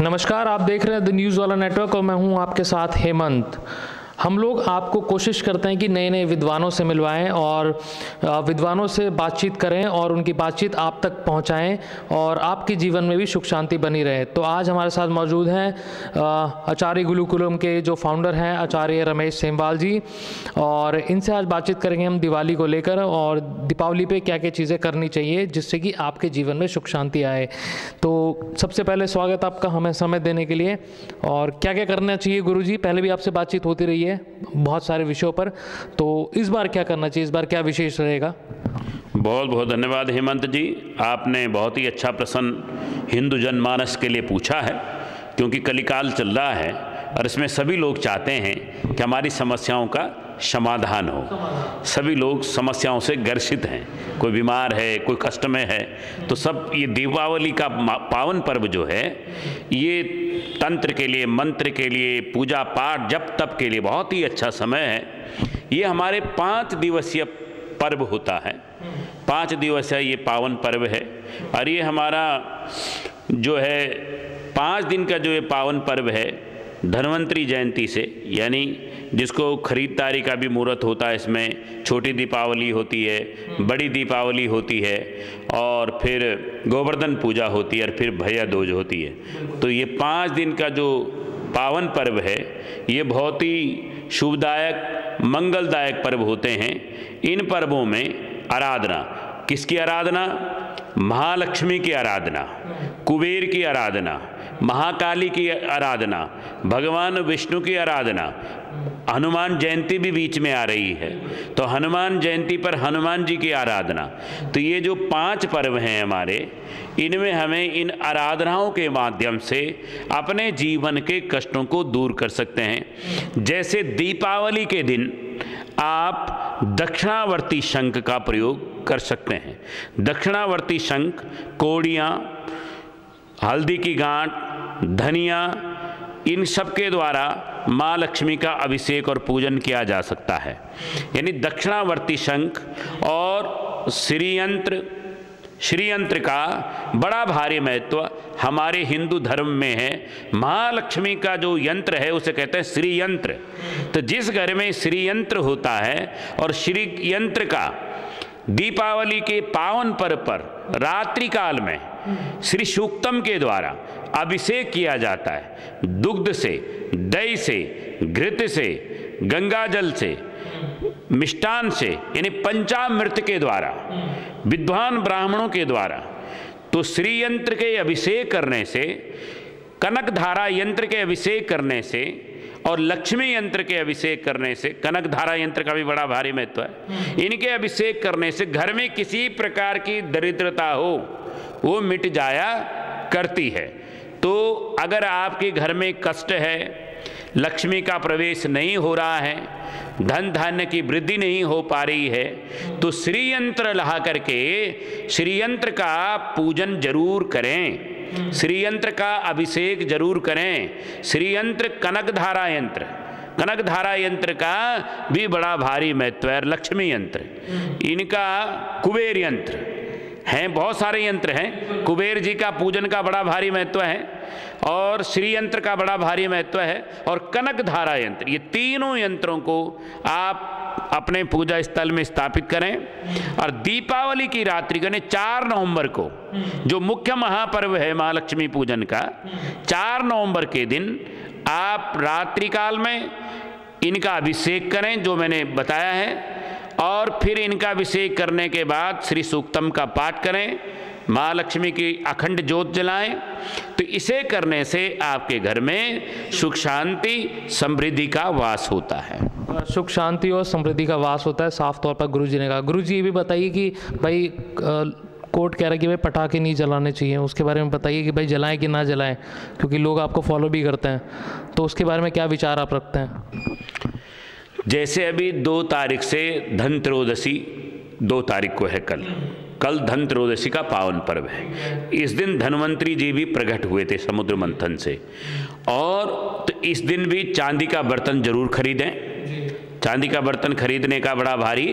नमस्कार, आप देख रहे हैं द न्यूज़ वाला नेटवर्क और मैं हूं आपके साथ हेमंत। हम लोग आपको कोशिश करते हैं कि नए नए विद्वानों से मिलवाएं और विद्वानों से बातचीत करें और उनकी बातचीत आप तक पहुंचाएं और आपके जीवन में भी सुख शांति बनी रहे। तो आज हमारे साथ मौजूद हैं आचार्य गुरुकुलम के जो फाउंडर हैं आचार्य रमेश सेमवाल जी, और इनसे आज बातचीत करेंगे हम दिवाली को लेकर और दीपावली पे क्या क्या चीज़ें करनी चाहिए जिससे कि आपके जीवन में सुख शांति आए। तो सबसे पहले स्वागत आपका हमें समय देने के लिए। और क्या क्या करना चाहिए गुरुजी? पहले भी आपसे बातचीत होती रही है बहुत सारे विषयों पर, तो इस बार क्या करना चाहिए, इस बार क्या विशेष रहेगा? बहुत बहुत धन्यवाद हेमंत जी, आपने बहुत ही अच्छा प्रश्न हिंदू जनमानस के लिए पूछा है, क्योंकि कलिकाल चल रहा है और इसमें सभी लोग चाहते हैं कि हमारी समस्याओं का समाधान हो। सभी लोग समस्याओं से ग्रसित हैं, कोई बीमार है, कोई कष्ट में है। तो सब ये दीपावली का पावन पर्व जो है, ये तंत्र के लिए, मंत्र के लिए, पूजा पाठ जप तप के लिए बहुत ही अच्छा समय है। ये हमारे 5 दिवसीय पर्व होता है, 5 दिवसीय ये पावन पर्व है। और ये हमारा जो है 5 दिन का जो ये पावन पर्व है, धन्वंतरी जयंती से, यानी जिसको खरीदारी का भी मुहूर्त होता है, इसमें छोटी दीपावली होती है, बड़ी दीपावली होती है, और फिर गोवर्धन पूजा होती है, और फिर भैया दूज होती है। तो ये 5 दिन का जो पावन पर्व है, ये बहुत ही शुभदायक मंगलदायक पर्व होते हैं। इन पर्वों में आराधना, किसकी आराधना? महालक्ष्मी की आराधना, कुबेर की आराधना, महाकाली की आराधना, भगवान विष्णु की आराधना। हनुमान जयंती भी बीच में आ रही है, तो हनुमान जयंती पर हनुमान जी की आराधना। तो ये जो 5 पर्व हैं हमारे, इनमें हमें इन आराधनाओं के माध्यम से अपने जीवन के कष्टों को दूर कर सकते हैं। जैसे दीपावली के दिन आप दक्षिणावर्ती शंख का प्रयोग कर सकते हैं। दक्षिणावर्ती शंख, कोड़ियाँ, हल्दी की गांठ, धनिया, इन सब के द्वारा माँ लक्ष्मी का अभिषेक और पूजन किया जा सकता है। यानी दक्षिणावर्ती शंख और श्रीयंत्र का बड़ा भारी महत्व हमारे हिंदू धर्म में है। महालक्ष्मी का जो यंत्र है उसे कहते हैं श्रीयंत्र। तो जिस घर में श्रीयंत्र होता है और श्रीयंत्र का दीपावली के पावन पर्व पर रात्रि काल में श्री सूक्तम के द्वारा अभिषेक किया जाता है, दुग्ध से, दही से, घृत से, गंगा जल से, मिष्टान से, यानी पंचामृत के द्वारा, विद्वान ब्राह्मणों के द्वारा। तो श्री यंत्र के अभिषेक करने से, कनक धारा यंत्र के अभिषेक करने से और लक्ष्मी यंत्र के अभिषेक करने से, कनक धारा यंत्र का भी बड़ा भारी महत्व है, इनके अभिषेक करने से घर में किसी प्रकार की दरिद्रता हो वो मिट जाया करती है। तो अगर आपके घर में कष्ट है, लक्ष्मी का प्रवेश नहीं हो रहा है, धन धान्य की वृद्धि नहीं हो पा रही है, तो श्री यंत्र ला करके श्री यंत्र का पूजन जरूर करें, श्री यंत्र का अभिषेक जरूर करें। श्री यंत्र कनक धारा यंत्र, कनक धारा यंत्र का भी बड़ा भारी महत्व है। लक्ष्मी यंत्र, इनका कुबेर यंत्र हैं, बहुत सारे यंत्र हैं। कुबेर जी का पूजन का बड़ा भारी महत्व है और श्री यंत्र का बड़ा भारी महत्व है, और कनक धारा यंत्र, ये तीनों यंत्रों को आप अपने पूजा स्थल में स्थापित करें। और दीपावली की रात्रि यानी 4 नवंबर को, जो मुख्य महापर्व है महालक्ष्मी पूजन का, 4 नवंबर के दिन आप रात्रि काल में इनका अभिषेक करें, जो मैंने बताया है, और फिर इनका अभिषेक करने के बाद श्री सूक्तम का पाठ करें, माँ लक्ष्मी की अखंड ज्योत जलाएं। तो इसे करने से आपके घर में सुख शांति समृद्धि का वास होता है। सुख शांति और समृद्धि का वास होता है, साफ तौर पर गुरुजी ने कहा। गुरुजी ये भी बताइए कि भाई कोर्ट कह रहा है कि भाई पटाखे नहीं जलाने चाहिए, उसके बारे में बताइए कि भाई जलाएं कि ना जलाएं, क्योंकि लोग आपको फॉलो भी करते हैं, तो उसके बारे में क्या विचार आप रखते हैं? जैसे अभी 2 तारीख से धनत्रयोदशी 2 तारीख को है, कल धनत्रयोदशी का पावन पर्व है। इस दिन धन्वंतरी जी भी प्रकट हुए थे समुद्र मंथन से, और तो इस दिन भी चांदी का बर्तन जरूर खरीदें। चांदी का बर्तन खरीदने का बड़ा भारी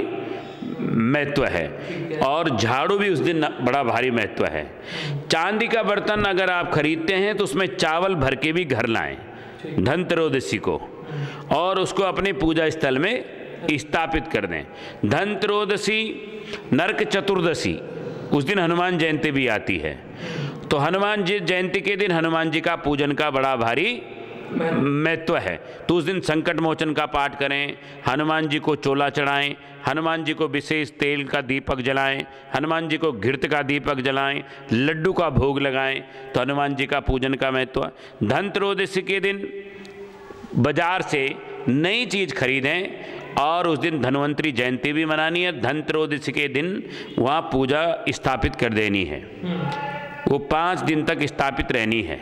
महत्व है, और झाड़ू भी उस दिन बड़ा भारी महत्व है। चांदी का बर्तन अगर आप खरीदते हैं तो उसमें चावल भर के भी घर लाएं धनत्रयोदशी को, और उसको अपने पूजा स्थल में स्थापित कर दें। धनत्रयोदशी, नरक चतुर्दशी, उस दिन हनुमान जयंती भी आती है, तो हनुमान जी जयंती के दिन हनुमान जी का पूजन का बड़ा भारी महत्व है। तो उस दिन संकट मोचन का पाठ करें, हनुमान जी को चोला चढ़ाएं, हनुमान जी को विशेष तेल का दीपक जलाएं, हनुमान जी को घृत का दीपक जलाएं, लड्डू का भोग लगाएं, तो हनुमान जी का पूजन का महत्व। धनत्रयोदशी के दिन बाजार से नई चीज़ खरीदें, और उस दिन धन्वंतरी जयंती भी मनानी है। धनत्रयोदशी के दिन वहाँ पूजा स्थापित कर देनी है, वो 5 दिन तक स्थापित रहनी है।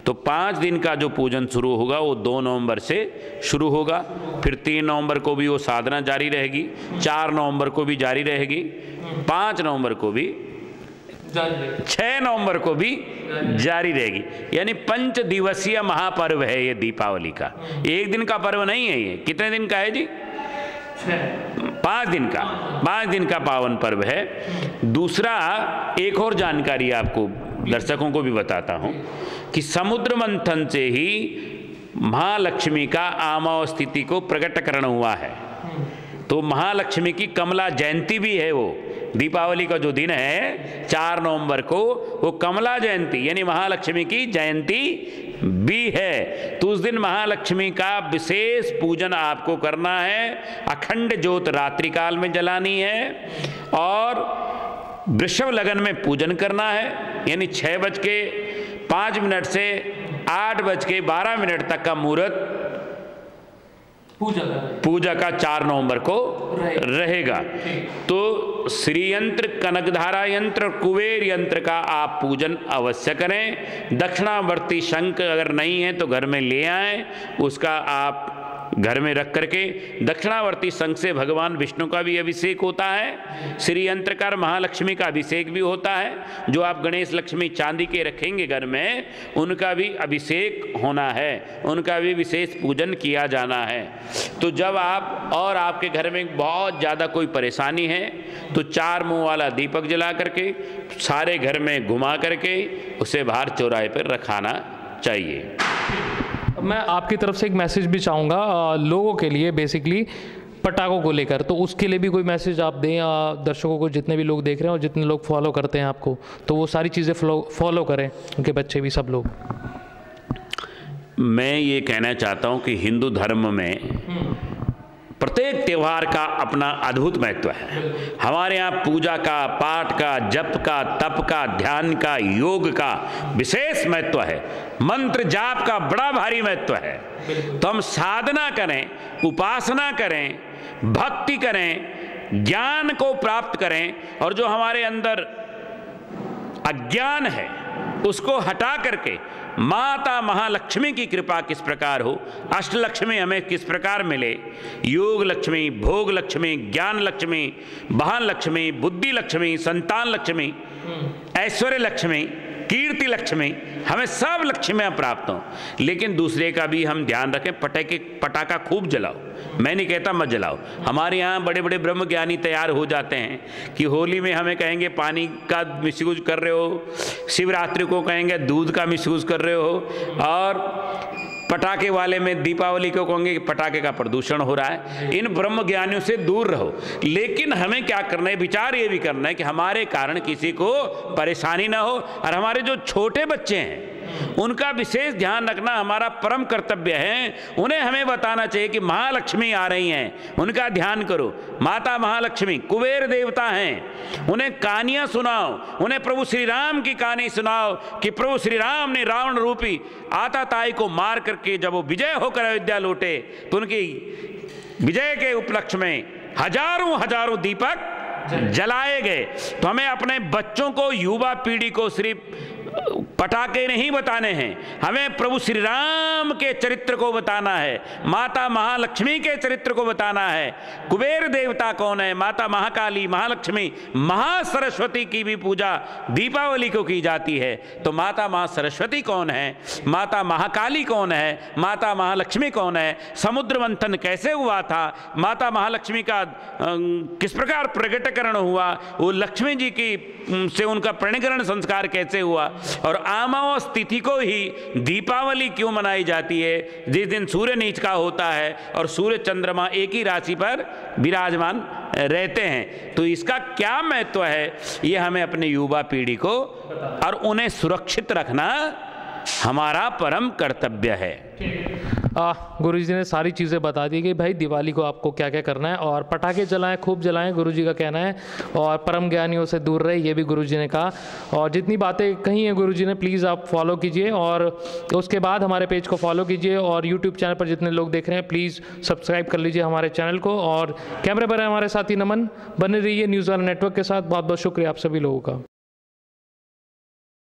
तो 5 दिन का जो पूजन शुरू होगा वो 2 नवंबर से शुरू होगा, फिर 3 नवंबर को भी वो साधना जारी रहेगी, 4 नवंबर को भी जारी रहेगी, 5 नवंबर को भी, 6 नवंबर को भी जारी रहेगी। यानी 5 दिवसीय महापर्व है ये दीपावली का, एक दिन का पर्व नहीं है ये। कितने दिन का है जी? 5 दिन का, 5 दिन का पावन पर्व है। दूसरा, एक और जानकारी आपको दर्शकों को भी बताता हूं कि समुद्र मंथन से ही महालक्ष्मी का आमाव स्थिति को प्रकटकरण हुआ है। तो महालक्ष्मी की कमला जयंती भी है, वो दीपावली का जो दिन है 4 नवंबर को, वो कमला जयंती यानी महालक्ष्मी की जयंती भी है। तो उस दिन महालक्ष्मी का विशेष पूजन आपको करना है, अखंड ज्योत रात्रि काल में जलानी है, और वृषभ लगन में पूजन करना है, यानी 6:05 से 8:12 तक का मुहूर्त पूजा का 4 नवंबर को रहेगा। तो श्री यंत्र, कनकधारा यंत्र, कुबेर यंत्र का आप पूजन अवश्य करें। दक्षिणावर्ती शंख अगर नहीं है तो घर में ले आएं, उसका आप घर में रख करके, दक्षिणावर्ती शंख से भगवान विष्णु का भी अभिषेक होता है, श्री यंत्रकार महालक्ष्मी का अभिषेक भी होता है। जो आप गणेश लक्ष्मी चांदी के रखेंगे घर में, उनका भी अभिषेक होना है, उनका भी विशेष पूजन किया जाना है। तो जब आप और आपके घर में बहुत ज़्यादा कोई परेशानी है तो 4 मुंह वाला दीपक जला करके सारे घर में घुमा करके उसे बाहर चौराहे पर रखाना चाहिए। मैं आपकी तरफ से एक मैसेज भी चाहूँगा लोगों के लिए, बेसिकली पटाखों को लेकर, तो उसके लिए भी कोई मैसेज आप दें दर्शकों को, जितने भी लोग देख रहे हैं और जितने लोग फॉलो करते हैं आपको, तो वो सारी चीज़ें फॉलो करें, उनके बच्चे भी, सब लोग। मैं ये कहना चाहता हूँ कि हिंदू धर्म में प्रत्येक त्यौहार का अपना अद्भुत महत्व है। हमारे यहाँ पूजा का, पाठ का, जप का, तप का, ध्यान का, योग का विशेष महत्व है। मंत्र जाप का बड़ा भारी महत्व है। तो हम साधना करें, उपासना करें, भक्ति करें, ज्ञान को प्राप्त करें, और जो हमारे अंदर अज्ञान है उसको हटा करके माता महालक्ष्मी की कृपा किस प्रकार हो, अष्टलक्ष्मी हमें किस प्रकार मिले, योग लक्ष्मी, भोग लक्ष्मी, ज्ञान लक्ष्मी, वाहन लक्ष्मी, बुद्धि लक्ष्मी, संतान लक्ष्मी, ऐश्वर्य लक्ष्मी, कीर्ति लक्ष्मी, हमें सब लक्ष्मियाँ प्राप्त हों। लेकिन दूसरे का भी हम ध्यान रखें, पटाखा खूब जलाओ, मैं नहीं कहता मत जलाओ। हमारे यहाँ बड़े बड़े ब्रह्म ज्ञानी तैयार हो जाते हैं कि होली में हमें कहेंगे पानी का मिसयूज कर रहे हो, शिवरात्रि को कहेंगे दूध का मिसयूज कर रहे हो, और पटाखे वाले में दीपावली को कहेंगे कि पटाखे का प्रदूषण हो रहा है। इन ब्रह्म ज्ञानियों से दूर रहो। लेकिन हमें क्या करना है, विचार ये भी करना है कि हमारे कारण किसी को परेशानी ना हो, और हमारे जो छोटे बच्चे हैं उनका विशेष ध्यान रखना हमारा परम कर्तव्य है। उन्हें हमें बताना चाहिए कि महालक्ष्मी आ रही हैं, उनका ध्यान करो। माता महालक्ष्मी कुबेर देवता हैं, उन्हें कहानियां सुनाओ, उन्हें प्रभु श्री राम की कहानी सुनाओ कि प्रभु श्री राम ने रावण रूपी आताताई को मार करके जब वो विजय होकर अयोध्या लौटे तो उनकी विजय के उपलक्ष्य में हजारों दीपक जलाए गए। तो हमें अपने बच्चों को, युवा पीढ़ी को सिर्फ पटाखे नहीं बताने हैं, हमें प्रभु श्री राम के चरित्र को बताना है, माता महालक्ष्मी के चरित्र को बताना है। कुबेर देवता कौन है? माता महाकाली, महालक्ष्मी, महासरस्वती की भी पूजा दीपावली को की जाती है। तो माता महासरस्वती कौन है? माता महाकाली कौन है? माता महालक्ष्मी कौन है? समुद्र मंथन कैसे हुआ था? माता महालक्ष्मी का किस प्रकार प्रकटीकरण हुआ? वो लक्ष्मी जी की से उनका प्रणीकरण संस्कार कैसे हुआ? और अमावस तिथि को ही दीपावली क्यों मनाई जाती है, जिस दिन सूर्य नीच का होता है और सूर्य चंद्रमा एक ही राशि पर विराजमान रहते हैं? तो इसका क्या महत्व है, ये हमें अपने युवा पीढ़ी को और उन्हें सुरक्षित रखना हमारा परम कर्तव्य है। गुरुजी ने सारी चीज़ें बता दी कि भाई दिवाली को आपको क्या क्या करना है, और पटाखे जलाएं, खूब जलाएं, गुरुजी का कहना है, और परम ज्ञानियों से दूर रहे, ये भी गुरुजी ने कहा। और जितनी बातें कही हैं गुरुजी ने, प्लीज़ आप फॉलो कीजिए, और उसके बाद हमारे पेज को फॉलो कीजिए, और यूट्यूब चैनल पर जितने लोग देख रहे हैं प्लीज़ सब्सक्राइब कर लीजिए हमारे चैनल को। और कैमरे पर है हमारे साथी नमन, बने रहिए न्यूज़ वाला नेटवर्क के साथ। बहुत बहुत शुक्रिया आप सभी लोगों का।